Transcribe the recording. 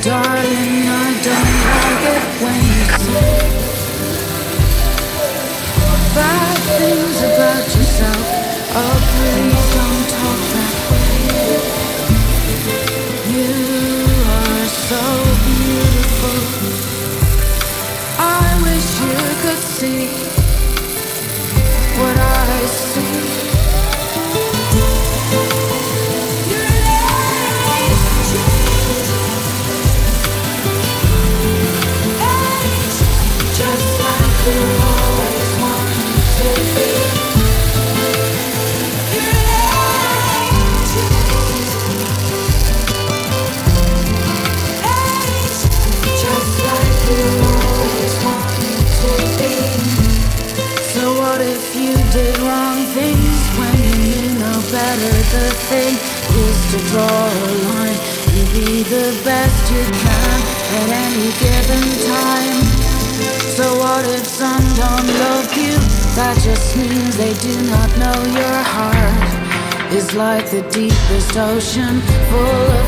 Darling, I don't like it when you say bad things about yourself. Oh, please don't talk that way. You are so beautiful. I wish you could see what I see. Just like you always wanted to be. Just like you always wanted to be. So what if you did wrong things when you knew no better? The thing is to draw a line and be the best you can at any given time. So what if some don't love you? That just means they do not know your heart is like the deepest ocean, full